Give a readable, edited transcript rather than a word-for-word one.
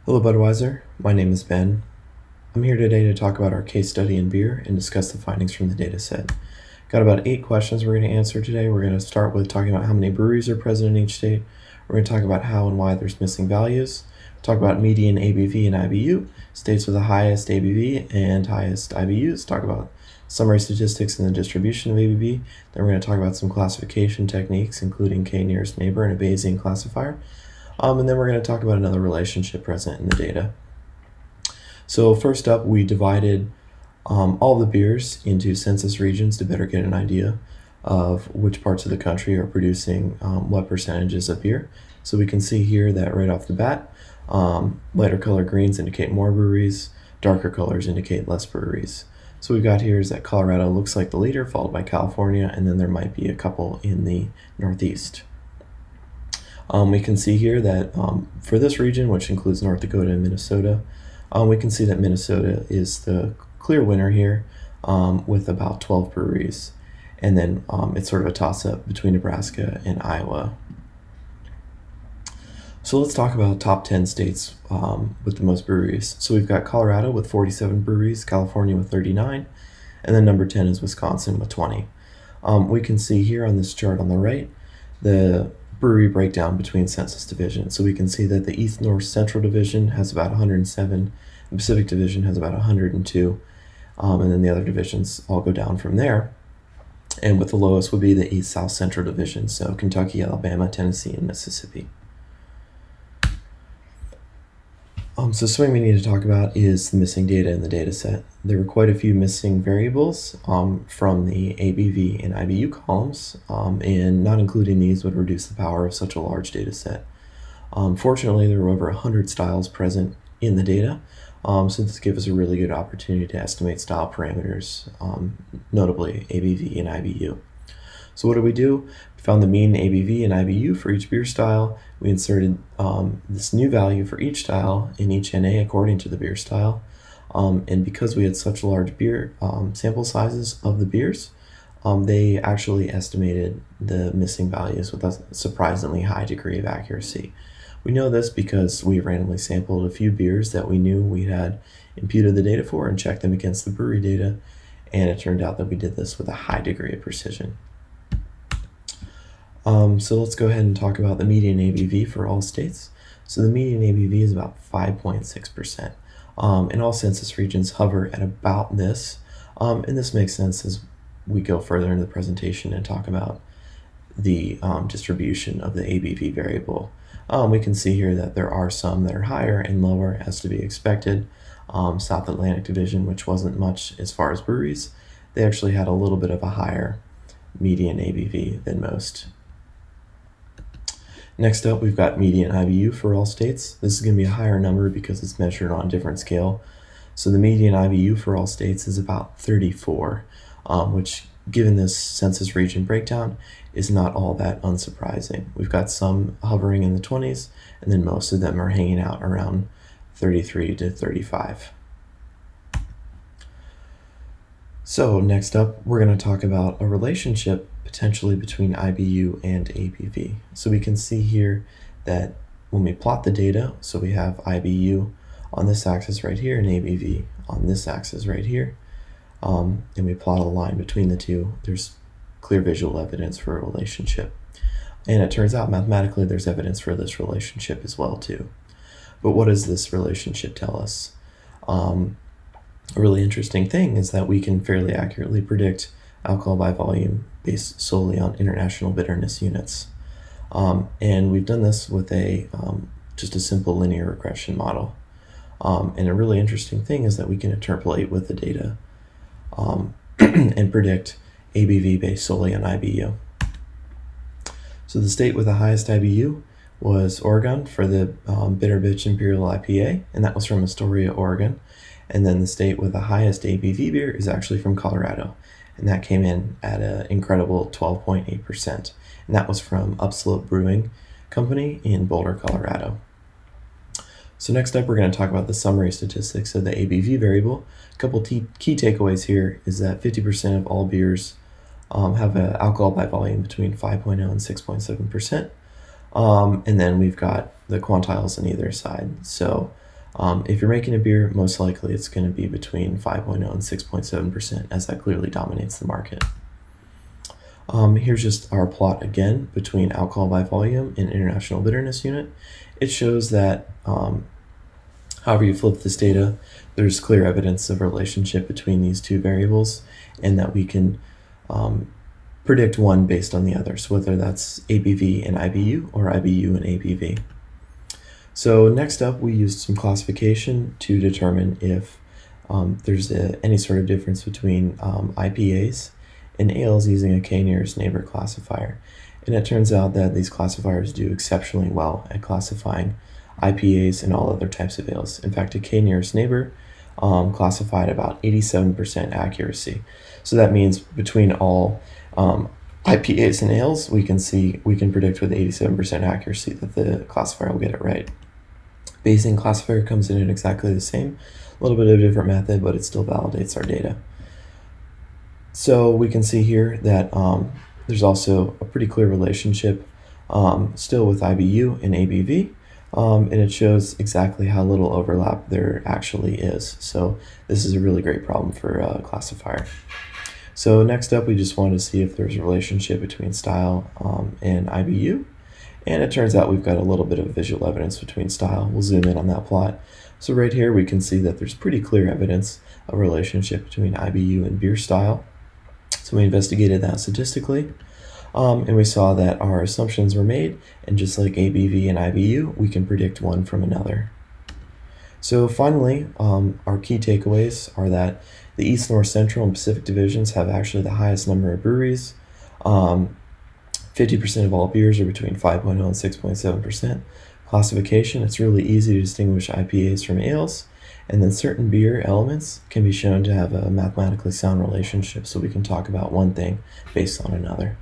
Hello, Budweiser. My name is Ben. I'm here today to talk about our case study in beer and discuss the findings from the data set. Got about 8 questions we're going to answer today. We're going to start with talking about how many breweries are present in each state. We're going to talk about how and why there's missing values. Talk about median ABV and IBU, states with the highest ABV and highest IBUs. Talk about summary statistics and the distribution of ABV. Then we're going to talk about some classification techniques, including K nearest neighbor and a Bayesian classifier. And then we're going to talk about another relationship present in the data. So first up, we divided all the beers into census regions to better get an idea of which parts of the country are producing what percentages of beer. So we can see here that right off the bat, lighter color greens indicate more breweries, darker colors indicate less breweries. So what we've got here is that Colorado looks like the leader, followed by California, and then there might be a couple in the Northeast. We can see here that for this region, which includes North Dakota and Minnesota, we can see that Minnesota is the clear winner here with about 12 breweries. And then it's sort of a toss-up between Nebraska and Iowa. So let's talk about top 10 states with the most breweries. So we've got Colorado with 47 breweries, California with 39, and then number 10 is Wisconsin with 20. We can see here on this chart on the right, the brewery breakdown between census divisions. So we can see that the East North Central Division has about 107, the Pacific Division has about 102, and then the other divisions all go down from there. And with the lowest would be the East South Central Division, so Kentucky, Alabama, Tennessee, and Mississippi. So something we need to talk about is the missing data in the data set. There were quite a few missing variables from the ABV and IBU columns, and not including these would reduce the power of such a large data set. Fortunately, there were over 100 styles present in the data, so this gave us a really good opportunity to estimate style parameters, notably ABV and IBU. So what did we do? We found the mean ABV and IBU for each beer style. We inserted this new value for each style in each NA according to the beer style. And because we had such large beer sample sizes of the beers, they actually estimated the missing values with a surprisingly high degree of accuracy. We know this because we randomly sampled a few beers that we knew we had imputed the data for and checked them against the brewery data, and it turned out that we did this with a high degree of precision. So let's go ahead and talk about the median ABV for all states. So the median ABV is about 5.6%. And all census regions hover at about this. And this makes sense as we go further into the presentation and talk about the distribution of the ABV variable. We can see here that there are some that are higher and lower as to be expected. South Atlantic Division, which wasn't much as far as breweries, they actually had a little bit of a higher median ABV than most. Next up, we've got median IBU for all states. This is going to be a higher number because it's measured on a different scale. So the median IBU for all states is about 34, which, given this census region breakdown, is not all that unsurprising. We've got some hovering in the 20s, and then most of them are hanging out around 33 to 35. So next up, we're going to talk about a relationship potentially between IBU and ABV. So we can see here that when we plot the data, so we have IBU on this axis right here and ABV on this axis right here, and we plot a line between the two, there's clear visual evidence for a relationship. And it turns out mathematically there's evidence for this relationship as well too. But what does this relationship tell us? A really interesting thing is that we can fairly accurately predict alcohol by volume based solely on international bitterness units. And we've done this with just a simple linear regression model. And a really interesting thing is that we can interpolate with the data and predict ABV based solely on IBU. So the state with the highest IBU was Oregon for the Bitter Bitch Imperial IPA, and that was from Astoria, Oregon. And then the state with the highest ABV beer is actually from Colorado, and that came in at an incredible 12.8%. And that was from Upslope Brewing Company in Boulder, Colorado. So next up, we're going to talk about the summary statistics of the ABV variable. A couple key takeaways here is that 50% of all beers have an alcohol by volume between 5.0 and 6.7%. And then we've got the quantiles on either side. So If you're making a beer, most likely it's going to be between 5.0 and 6.7%, as that clearly dominates the market. Here's just our plot again between alcohol by volume and international bitterness unit. It shows that however you flip this data, there's clear evidence of a relationship between these two variables, and that we can predict one based on the other, so whether that's ABV and IBU or IBU and ABV. So next up, we used some classification to determine if there's any sort of difference between IPAs and ales using a k-nearest neighbor classifier. And it turns out that these classifiers do exceptionally well at classifying IPAs and all other types of ales. In fact, a k-nearest neighbor classified about 87% accuracy. So that means between all IPAs and ales, we can predict with 87% accuracy that the classifier will get it right. Bayesian classifier comes in at exactly the same, a little bit of a different method, but it still validates our data. So we can see here that there's also a pretty clear relationship still with IBU and ABV, and it shows exactly how little overlap there actually is. So this is a really great problem for a classifier. So next up, we just wanted to see if there's a relationship between style and IBU. And it turns out we've got a little bit of visual evidence between style. We'll zoom in on that plot. So right here, we can see that there's pretty clear evidence of a relationship between IBU and beer style. So we investigated that statistically, and we saw that our assumptions were made, and just like ABV and IBU, we can predict one from another. So finally, our key takeaways are that the East, North, Central, and Pacific divisions have actually the highest number of breweries. 50% of all beers are between 5.0 and 6.7%. Classification, it's really easy to distinguish IPAs from ales. And then certain beer elements can be shown to have a mathematically sound relationship, so we can talk about one thing based on another.